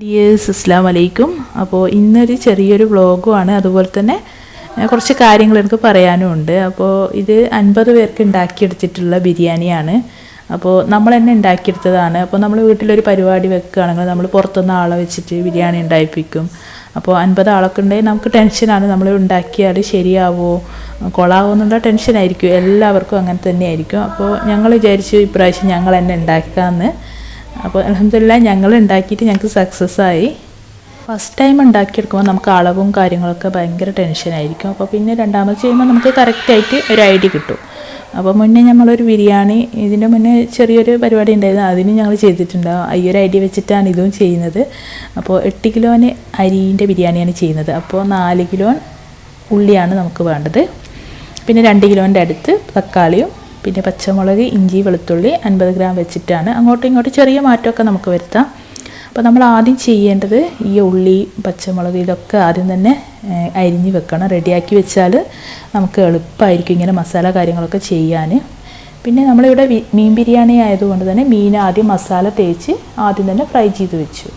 Dears അസ്സലാമു അലൈക്കും. അപ്പോൾ ഇന്നൊരു ചെറിയൊരു വ്ളോഗുമാണ്, അതുപോലെ തന്നെ കുറച്ച് കാര്യങ്ങൾ എനിക്ക് പറയാനും ഉണ്ട്. അപ്പോൾ ഇത് 50 പേർക്ക് ഉണ്ടാക്കിയെടുത്തിട്ടുള്ള ബിരിയാണിയാണ്. അപ്പോൾ നമ്മൾ തന്നെ ഉണ്ടാക്കിയെടുത്തതാണ്. അപ്പോൾ നമ്മൾ വീട്ടിലൊരു പരിപാടി വെക്കുകയാണെങ്കിൽ നമ്മൾ പുറത്തുനിന്ന് ആളെ വെച്ചിട്ട് ബിരിയാണി ഉണ്ടായിപ്പിക്കും. അപ്പോൾ 50 ആളൊക്കെ ഉണ്ടെങ്കിൽ നമുക്ക് ടെൻഷനാണ്, നമ്മൾ ഉണ്ടാക്കിയാൽ ശരിയാവോ കൊളാവോ എന്നുള്ള ടെൻഷനായിരിക്കും. എല്ലാവർക്കും അങ്ങനെ തന്നെയായിരിക്കും. അപ്പോൾ ഞങ്ങൾ വിചാരിച്ചു ഇപ്രാവശ്യം ഞങ്ങൾ തന്നെ ഉണ്ടാക്കാമെന്ന്. അപ്പോൾ അൽഹംദുലില്ലാഹ് ഞങ്ങൾ ഉണ്ടാക്കിയിട്ട് ഞങ്ങൾക്ക് സക്സസ് ആയി. ഫസ്റ്റ് ടൈം ഉണ്ടാക്കിയെടുക്കുമ്പോൾ നമുക്ക് അളവും കാര്യങ്ങളൊക്കെ ഭയങ്കര ടെൻഷനായിരിക്കും. അപ്പോൾ പിന്നെ രണ്ടാമത് ചെയ്യുമ്പോൾ നമുക്ക് കറക്റ്റായിട്ട് ഒരു ഐഡിയ കിട്ടും. അപ്പോൾ മുന്നേ നമ്മളൊരു ബിരിയാണി, ഇതിൻ്റെ മുന്നേ ചെറിയൊരു പരിപാടി ഉണ്ടായിരുന്നു, അതിന് ഞങ്ങൾ ചെയ്തിട്ടുണ്ടാവും. ഈ ഒരു ഐഡിയ വെച്ചിട്ടാണ് ഇതും ചെയ്യുന്നത്. അപ്പോൾ 8 കിലോന് അരിൻ്റെ ബിരിയാണിയാണ് ചെയ്യുന്നത്. അപ്പോൾ 4 കിലോ ഉള്ളിയാണ് നമുക്ക് വേണ്ടത്. പിന്നെ 2 കിലോൻ്റെ അടുത്ത് തക്കാളിയും പിന്നെ പച്ചമുളക്, ഇഞ്ചി, വെളുത്തുള്ളി 50 ഗ്രാം വെച്ചിട്ടാണ്. അങ്ങോട്ടും ഇങ്ങോട്ടും ചെറിയ മാറ്റമൊക്കെ നമുക്ക് വരുത്താം. അപ്പോൾ നമ്മൾ ആദ്യം ചെയ്യേണ്ടത് ഈ ഉള്ളി, പച്ചമുളക് ഇതൊക്കെ ആദ്യം തന്നെ അരിഞ്ഞ് വെക്കണം. റെഡിയാക്കി വെച്ചാൽ നമുക്ക് എളുപ്പമായിരിക്കും ഇങ്ങനെ മസാല കാര്യങ്ങളൊക്കെ ചെയ്യാൻ. പിന്നെ നമ്മളിവിടെ മീൻ ബിരിയാണി ആയതുകൊണ്ട് തന്നെ മീൻ ആദ്യം മസാല തേച്ച് ആദ്യം തന്നെ ഫ്രൈ ചെയ്ത് വെച്ചു.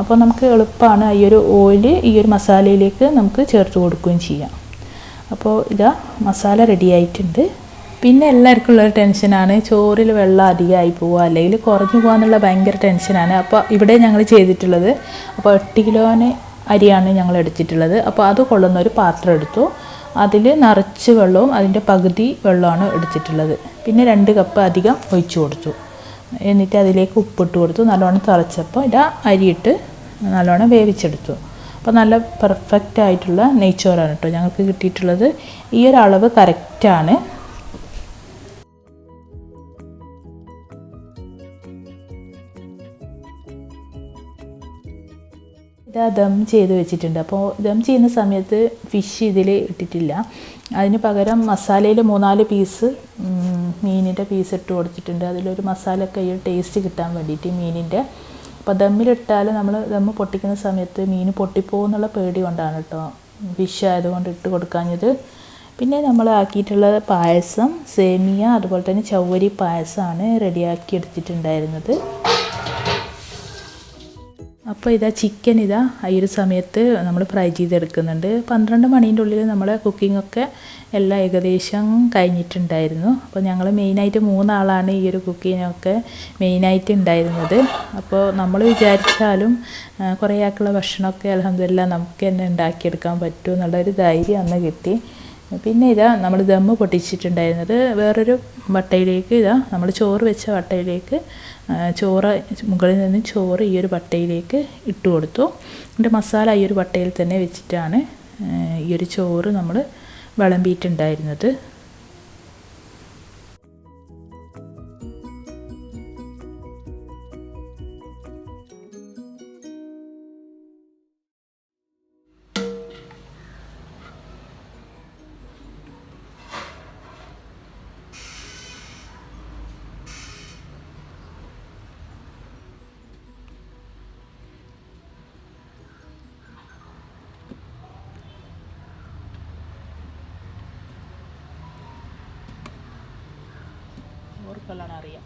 അപ്പോൾ നമുക്ക് എളുപ്പമാണ്. ഈ ഒരു ഓയിൽ ഈ ഒരു മസാലയിലേക്ക് നമുക്ക് ചേർത്ത് കൊടുക്കുകയും ചെയ്യാം. അപ്പോൾ ഇതാ മസാല റെഡി ആയിട്ടുണ്ട്. പിന്നെ എല്ലാവർക്കും ഉള്ളൊരു ടെൻഷനാണ് ചോറിൽ വെള്ളം അധികമായി പോവുക അല്ലെങ്കിൽ കുറഞ്ഞു പോകുക എന്നുള്ള ഭയങ്കര ടെൻഷനാണ്. അപ്പോൾ ഇവിടെ ഞങ്ങൾ ചെയ്തിട്ടുള്ളത്, അപ്പോൾ 8 കിലോന് അരിയാണ് ഞങ്ങൾ എടുത്തിട്ടുള്ളത്. അപ്പോൾ അത് കൊള്ളുന്ന ഒരു പാത്രം എടുത്തു. അതിൽ നിറച്ച് വെള്ളവും അതിൻ്റെ പകുതി വെള്ളമാണ് എടുത്തിട്ടുള്ളത്. പിന്നെ 2 കപ്പ് അധികം ഒഴിച്ചു കൊടുത്തു. എന്നിട്ട് അതിലേക്ക് ഉപ്പിട്ട് കൊടുത്തു. നല്ലോണം തിളച്ചപ്പോൾ ഇതാ അരിയിട്ട് നല്ലോണം വേവിച്ചെടുത്തു. അപ്പോൾ നല്ല പെർഫെക്റ്റ് ആയിട്ടുള്ള നെയ്ച്ചോറാണ് കേട്ടോ ഞങ്ങൾക്ക് കിട്ടിയിട്ടുള്ളത്. ഈ ഒരു അളവ് കറക്റ്റാണ്. ഇതാ ദം ചെയ്ത് വെച്ചിട്ടുണ്ട്. അപ്പോൾ ദം ചെയ്യുന്ന സമയത്ത് ഫിഷ് ഇതിൽ ഇട്ടിട്ടില്ല. അതിന് പകരം മസാലയിൽ 3-4 പീസ് മീനിൻ്റെ പീസ് ഇട്ട് കൊടുത്തിട്ടുണ്ട്. അതിലൊരു മസാലയൊക്കെ ഈ ടേസ്റ്റ് കിട്ടാൻ വേണ്ടിയിട്ട് മീനിൻ്റെ. അപ്പോൾ ദമ്മിലിട്ടാൽ നമ്മൾ ദമ്മ് പൊട്ടിക്കുന്ന സമയത്ത് മീൻ പൊട്ടിപ്പോകുന്നുള്ള പേടി കൊണ്ടാണ് കേട്ടോ ഫിഷ് ആയതുകൊണ്ട് ഇട്ട് കൊടുക്കാഞ്ഞത്. പിന്നെ നമ്മൾ ആക്കിയിട്ടുള്ള പായസം സേമിയ, അതുപോലെ തന്നെ ചവ്വരി പായസമാണ് റെഡിയാക്കി എടുത്തിട്ടുണ്ടായിരുന്നത്. അപ്പോൾ ഇതാ ചിക്കൻ ഇതാ ഈ ഒരു സമയത്ത് നമ്മൾ ഫ്രൈ ചെയ്തെടുക്കുന്നുണ്ട്. 12 മണീൻ്റെ ഉള്ളിൽ നമ്മളെ കുക്കിങ്ങൊക്കെ എല്ലാം ഏകദേശം കഴിഞ്ഞിട്ടുണ്ടായിരുന്നു. അപ്പോൾ ഞങ്ങൾ മെയിനായിട്ട് 3 ആളാണ് ഈ ഒരു കുക്കിങ്ങൊക്കെ മെയിനായിട്ട് ഉണ്ടായിരുന്നത്. അപ്പോൾ നമ്മൾ വിചാരിച്ചാലും കുറേ ആൾക്കുള്ള ഭക്ഷണമൊക്കെ അൽഹംദുലില്ലാഹ് നമുക്ക് തന്നെ ഉണ്ടാക്കിയെടുക്കാൻ പറ്റും എന്നുള്ളൊരു ധൈര്യം അന്ന് കിട്ടി. പിന്നെ ഇതാ നമ്മൾ ദമ്മ് പൊട്ടിച്ചിട്ടുണ്ടായിരുന്നത് വേറൊരു വട്ടയിലേക്ക് ഇതാ നമ്മൾ ചോറ് വെച്ച വട്ടയിലേക്ക് ചോറ് മുകളിൽ നിന്ന് ചോറ് ഈ ഒരു വട്ടയിലേക്ക് ഇട്ട് കൊടുത്തു. എന്നിട്ട് മസാല ഈ ഒരു വട്ടയിൽ തന്നെ വെച്ചിട്ടാണ് ഈ ഒരു ചോറ് നമ്മൾ വിളമ്പിയിട്ടുണ്ടായിരുന്നത്. ഓർക്കെല്ലാം അറിയാം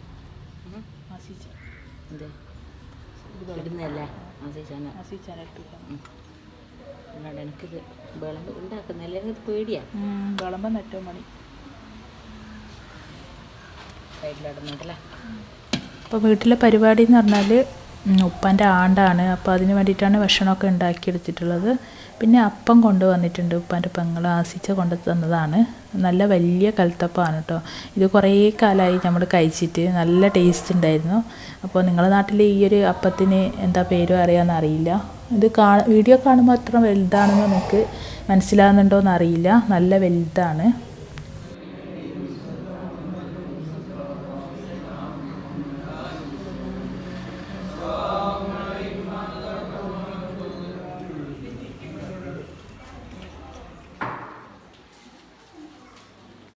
ഇടുന്നല്ലേ എനിക്കിത് വിളമ്പ് ഉണ്ടാക്കുന്നല്ലേ പേടിയാ. വിളമ്പം നെറ്റോ മണി സൈഡിലിടുന്നുണ്ടല്ലേ. അപ്പോൾ വീട്ടിലെ പരിപാടി എന്ന് പറഞ്ഞാൽ ഉപ്പാൻ്റെ ആണ്ടാണ്. അപ്പോൾ അതിന് വേണ്ടിയിട്ടാണ് ഭക്ഷണമൊക്കെ ഉണ്ടാക്കിയെടുത്തിട്ടുള്ളത്. പിന്നെ അപ്പം കൊണ്ടുവന്നിട്ടുണ്ട്, ഉപ്പാൻ്റെ പെങ്ങൾ ആസിച്ച കൊണ്ടു തന്നതാണ്. നല്ല വലിയ കൽത്തപ്പമാണ് കേട്ടോ. ഇത് കുറേ കാലമായി നമ്മൾ കഴിച്ചിട്ട്, നല്ല ടേസ്റ്റ് ഉണ്ടായിരുന്നു. അപ്പോൾ നിങ്ങളുടെ നാട്ടിൽ ഈ ഒരു അപ്പത്തിന് എന്താ പേരും അറിയാമെന്ന് അറിയില്ല. ഇത് വീഡിയോ കാണുമ്പോൾ അത്ര വലുതാണെന്ന് നിങ്ങൾക്ക് മനസ്സിലാകുന്നുണ്ടോ എന്നറിയില്ല. നല്ല വലുതാണ്.